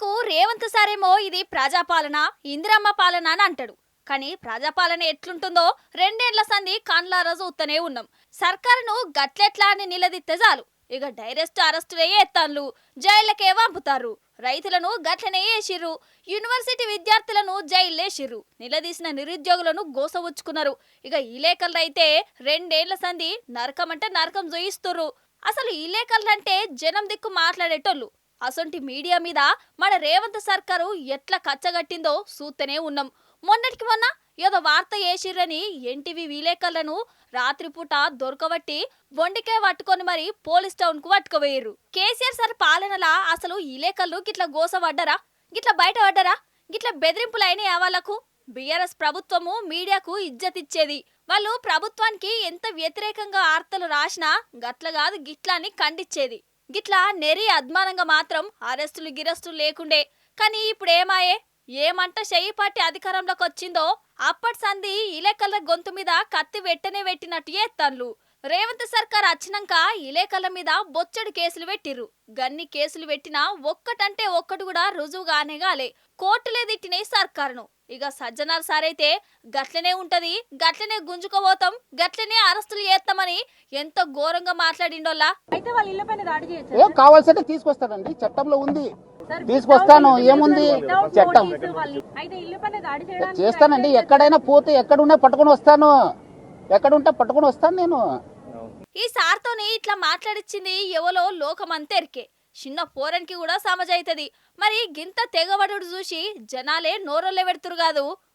Public Revanth సారేమో ఇది ప్రజాపాలన ఇందిరమ్మ పాలన అని అంటాడు. కానీ ప్రజాపాలన ఎట్లుంటుందో రెండేళ్ల సంధి కండ్లారా చూస్తూనే ఉన్నాం. సర్కారును గట్లెట్లా అని నిలదీస్తే చాలు ఇక డైరెక్ట్ అరెస్టులే ఎత్తాన్లు, జైళ్ళకే పంపుతారు. రైతులను గట్లనే వేసిర్రు, యూనివర్సిటీ విద్యార్థులను జైల్లేసిర్రు, నిలదీసిన నిరుద్యోగులను గోసవుచ్చుకున్నారు. ఇక ఈ లేఖలైతే రెండేళ్ల సంధి నరకం అంటే నరకం చూయిస్తుర్రు. అసలు ఈ లేఖలంటే జనం దిక్కు మాట్లాడేటోళ్ళు. అసొంటి మీడియా మీద మన రేవంత్ సర్కారు ఎట్లా కచ్చగట్టిందో చూస్తూనే ఉన్నాం. మొన్నటికి మొన్న ఏదో వార్త వేసిర్రని ఎన్టీవీ విలేకరులను రాత్రిపూట దొరకబట్టి బొండికే పట్టుకొని మరి పోలీస్ టౌన్ కు పట్టుకుపోయారు. కేసీఆర్ సార్ పాలనలా అసలు ఈ లేఖలు గిట్ల గోసపడ్డరా, గిట్ల బయట పడ్డరా, గిట్ల బెదిరింపులైన వాళ్ళకు బీఆర్ఎస్ ప్రభుత్వము మీడియాకు ఇజ్జత్ ఇచ్చేది. వాళ్ళు ప్రభుత్వానికి ఎంత వ్యతిరేకంగా వార్తలు రాసినా గట్ల కాదు గిట్లా అని ఖండించేది. గిట్లా నెరి అద్మానంగా మాత్రం అరెస్టులు గిరెస్టులు లేకుండే. కానీ ఇప్పుడు ఏమాయే, ఏమంట చెయ్యి పార్టీ అధికారంలోకి వచ్చిందో అప్పటి సంధి ఇలేకల్ల గొంతు మీద కత్తి వెట్టనే పెట్టినట్టు ఎత్తాన్లు. రేవంత్ సర్కార్ వచ్చినాక ఇలేకల్ల మీద బొచ్చడి కేసులు పెట్టిర్రు. గన్ని కేసులు పెట్టినా ఒక్కటంటే ఒక్కటి కూడా రుజువుగానే గాలే. కోర్టులే తిట్టినే సర్కారును. ఇక సజ్జనార్ సారైతే గట్లనే ఉంటది, గట్లనే గుంజుకోబోతాం, గట్లనే అరెస్టులు చేస్తామని ఎంత ఘోరంగా మాట్లాడిండోల్లా. అయితే వాళ్ళ ఇళ్ల పైన దాడి చేయొచ్చు. కావాల్సింటే తీసుకొస్తానండి, చట్టంలో ఉంది, తీసుకొస్తాను. ఏముంది చట్టం అయితే ఇళ్ల పైన దాడి చేయడానికి చేస్తానండి. ఎక్కడైనా పోతే ఎక్కడున్నా పట్టుకొని వస్తాను, ఎక్కడుంటే పట్టుకొని వస్తాను నేను. ఈ సార్తోని ఇట్లా మాట్లాడిచ్చింది ఎవలో లోకమంతెరికే. చిన్న పోరన్కి కూడా సమజైతది. మరి గింత తెగబడుడు చూసి జనాలే నోరొల్లే పెడుతురు కాదు.